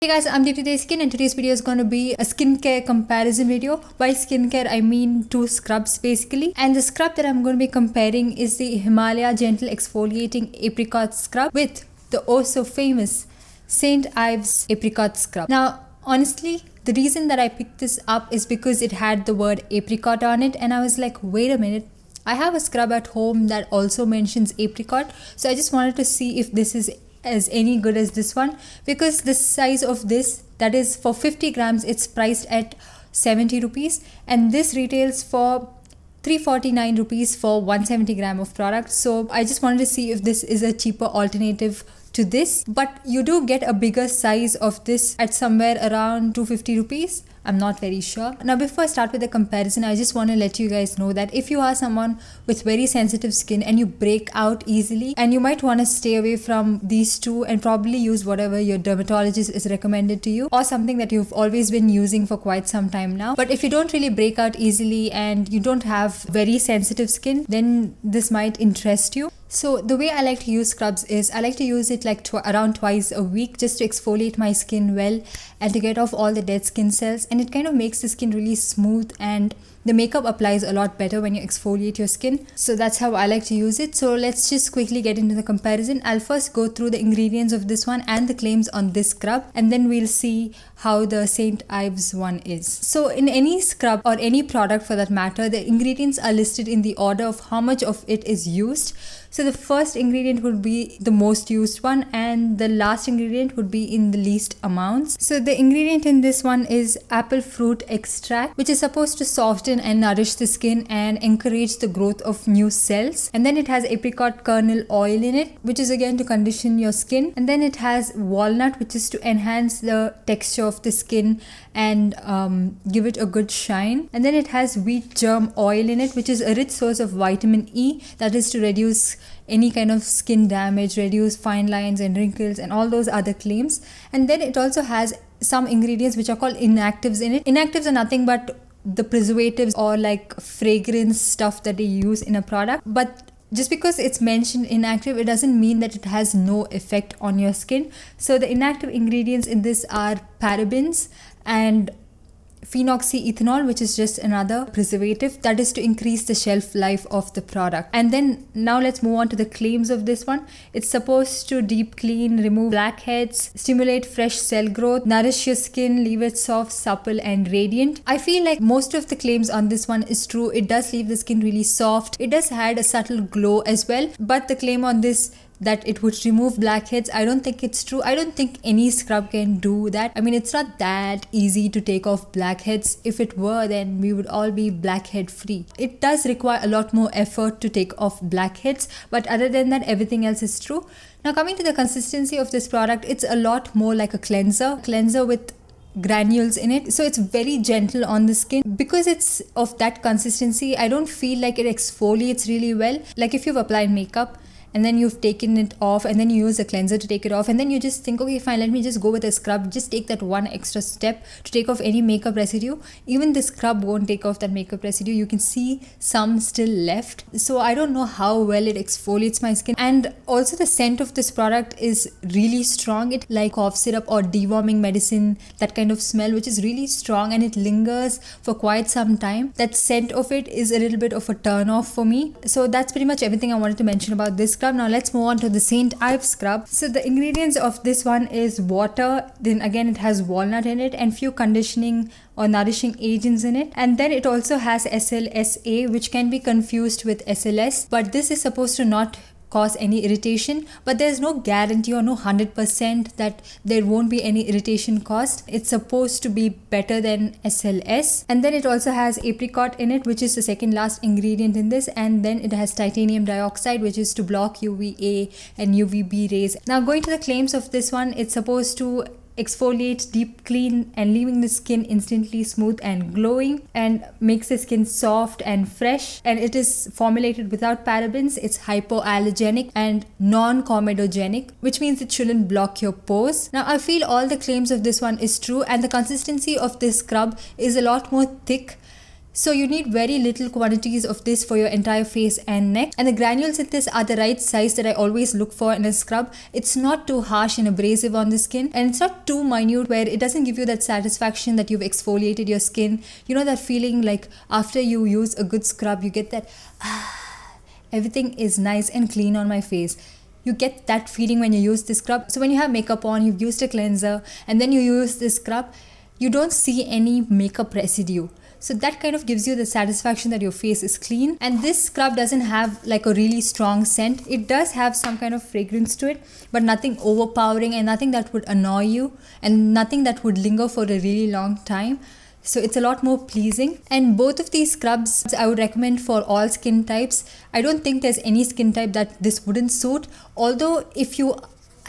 Hey guys, I'm Deepthi Desikan and today's video is going to be a skincare comparison video. By skincare, I mean two scrubs basically. And the scrub that I'm going to be comparing is the Himalaya Gentle Exfoliating Apricot Scrub with the oh so famous St. Ives Apricot Scrub. Now, honestly, the reason that I picked this up is because it had the word apricot on it and I was like, wait a minute. I have a scrub at home that also mentions apricot. So I just wanted to see if this is as any good as this one, because the size of this, that is for 50 grams, it's priced at 70 rupees and this retails for 349 rupees for 170 gram of product. So I just wanted to see if this is a cheaper alternative to this, but you do get a bigger size of this at somewhere around 250 rupees. I'm not very sure. Now before I start with the comparison, I just want to let you guys know that if you are someone with very sensitive skin and you break out easily, and you might want to stay away from these two and probably use whatever your dermatologist is recommended to you, or something that you've always been using for quite some time now. But if you don't really break out easily and you don't have very sensitive skin, then this might interest you. So the way I like to use scrubs is I like to use it like around twice a week just to exfoliate my skin well and to get off all the dead skin cells, and it kind of makes the skin really smooth and the makeup applies a lot better when you exfoliate your skin. So that's how I like to use it. So let's just quickly get into the comparison. I'll first go through the ingredients of this one and the claims on this scrub, and then we'll see how the St. Ives one is. So in any scrub or any product for that matter, the ingredients are listed in the order of how much of it is used. So the first ingredient would be the most used one and the last ingredient would be in the least amounts. So the ingredient in this one is apple fruit extract, which is supposed to soften and nourish the skin and encourage the growth of new cells. And then it has apricot kernel oil in it, which is again to condition your skin. And then it has walnut, which is to enhance the texture of the skin and give it a good shine. And then it has wheat germ oil in it, which is a rich source of vitamin E that is to reduce any kind of skin damage, reduce fine lines and wrinkles and all those other claims. And then it also has some ingredients which are called inactives in it. Inactives are nothing but the preservatives or like fragrance stuff that they use in a product, but just because it's mentioned inactive, it doesn't mean that it has no effect on your skin. So the inactive ingredients in this are parabens and phenoxyethanol, which is just another preservative that is to increase the shelf life of the product. And then now let's move on to the claims of this one. It's supposed to deep clean, remove blackheads, stimulate fresh cell growth, nourish your skin, leave it soft, supple and radiant. I feel like most of the claims on this one is true. It does leave the skin really soft. It does add a subtle glow as well, but the claim on this that it would remove blackheads, I don't think it's true. I don't think any scrub can do that. I mean, it's not that easy to take off blackheads. If it were, then we would all be blackhead free. It does require a lot more effort to take off blackheads, but other than that, everything else is true. Now coming to the consistency of this product, it's a lot more like a cleanser with granules in it. So it's very gentle on the skin. Because it's of that consistency, I don't feel like it exfoliates really well. Like if you've applied makeup and then you've taken it off and then you use a cleanser to take it off and then you just think, okay fine, let me just go with a scrub, just take that one extra step to take off any makeup residue. Even the scrub won't take off that makeup residue. You can see some still left. So I don't know how well it exfoliates my skin. And also the scent of this product is really strong. It like cough syrup or deworming medicine, that kind of smell, which is really strong and it lingers for quite some time. That scent of it is a little bit of a turn off for me. So that's pretty much everything I wanted to mention about this scrub. Now let's move on to the St. Ives scrub. So the ingredients of this one is water, then again it has walnut in it and few conditioning or nourishing agents in it, and then it also has SLSA, which can be confused with SLS, but this is supposed to not cause any irritation, but there's no guarantee or no 100% that there won't be any irritation caused. It's supposed to be better than SLS. And then it also has apricot in it, which is the second last ingredient in this, and then it has titanium dioxide, which is to block UVA and UVB rays. Now going to the claims of this one, it's supposed to exfoliate, deep clean and leaving the skin instantly smooth and glowing, and makes the skin soft and fresh, and it is formulated without parabens. It's hypoallergenic and non-comedogenic, which means it shouldn't block your pores. Now I feel all the claims of this one is true, and the consistency of this scrub is a lot more thick So you need very little quantities of this for your entire face and neck. And the granules in this are the right size that I always look for in a scrub. It's not too harsh and abrasive on the skin, and it's not too minute where it doesn't give you that satisfaction that you've exfoliated your skin. You know that feeling like after you use a good scrub, you get that, everything is nice and clean on my face. You get that feeling when you use this scrub. So when you have makeup on, you've used a cleanser, and then you use this scrub, you don't see any makeup residue. So that kind of gives you the satisfaction that your face is clean. And this scrub doesn't have like a really strong scent. It does have some kind of fragrance to it, but nothing overpowering and nothing that would annoy you and nothing that would linger for a really long time. So it's a lot more pleasing. And both of these scrubs I would recommend for all skin types. I don't think there's any skin type that this wouldn't suit. Although if you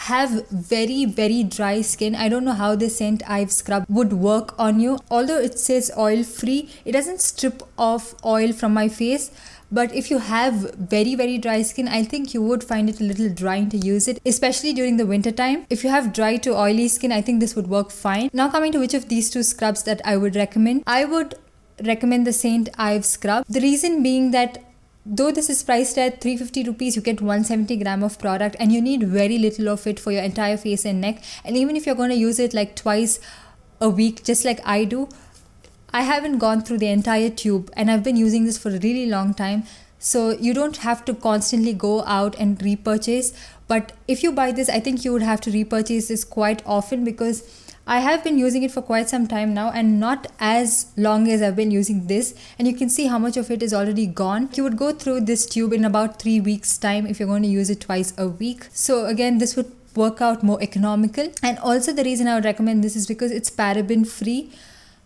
have very dry skin, I don't know how this scent Ives Scrub would work on you. Although it says oil free, it doesn't strip off oil from my face. But if you have very dry skin, I think you would find it a little drying to use it, especially during the winter time. If you have dry to oily skin, I think this would work fine. Now coming to which of these two scrubs that I would recommend. I would recommend the Saint Ives Scrub. The reason being that though this is priced at 350 rupees, you get 170 gram of product and you need very little of it for your entire face and neck. And even if you're going to use it like twice a week, just like I do, I haven't gone through the entire tube and I've been using this for a really long time. So you don't have to constantly go out and repurchase. But if you buy this, I think you would have to repurchase this quite often, because I have been using it for quite some time now and not as long as I've been using this, and you can see how much of it is already gone. You would go through this tube in about 3 weeks time if you're going to use it twice a week. So again, this would work out more economical. And also the reason I would recommend this is because it's paraben free,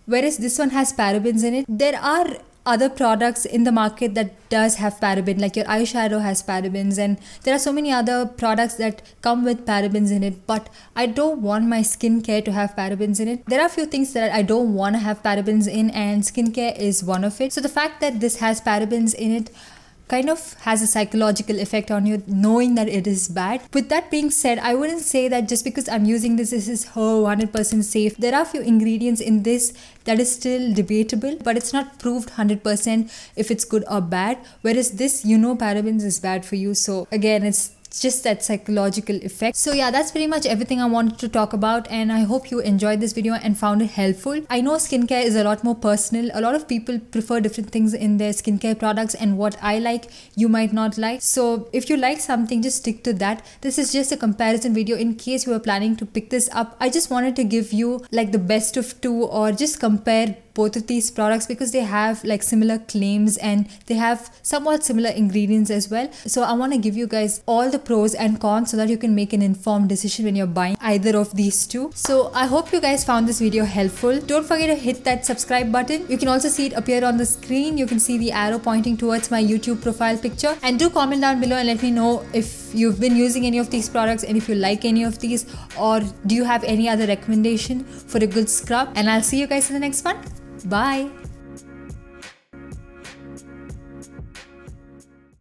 whereas this one has parabens in it. There are other products in the market that does have paraben, like your eyeshadow has parabens, and there are so many other products that come with parabens in it, but I don't want my skincare to have parabens in it. There are a few things that I don't want to have parabens in, and skincare is one of it. So the fact that this has parabens in it kind of has a psychological effect on you, knowing that it is bad. With that being said, I wouldn't say that just because I'm using this is 100% safe. There are a few ingredients in this that is still debatable, but it's not proved 100% if it's good or bad. Whereas this, you know, parabens is bad for you. So again, it's just that psychological effect. So yeah, that's pretty much everything I wanted to talk about, and I hope you enjoyed this video and found it helpful. I know skincare is a lot more personal. A lot of people prefer different things in their skincare products, and what I like, you might not like. So if you like something, just stick to that. This is just a comparison video in case you were planning to pick this up. I just wanted to give you like the best of two, or just compare both of these products because they have like similar claims and they have somewhat similar ingredients as well. So I want to give you guys all the pros and cons so that you can make an informed decision when you're buying either of these two. So I hope you guys found this video helpful. Don't forget to hit that subscribe button. You can also see it appear on the screen. You can see the arrow pointing towards my YouTube profile picture, and do comment down below and let me know if you've been using any of these products and if you like any of these, or do you have any other recommendation for a good scrub. And I'll see you guys in the next one. Bye.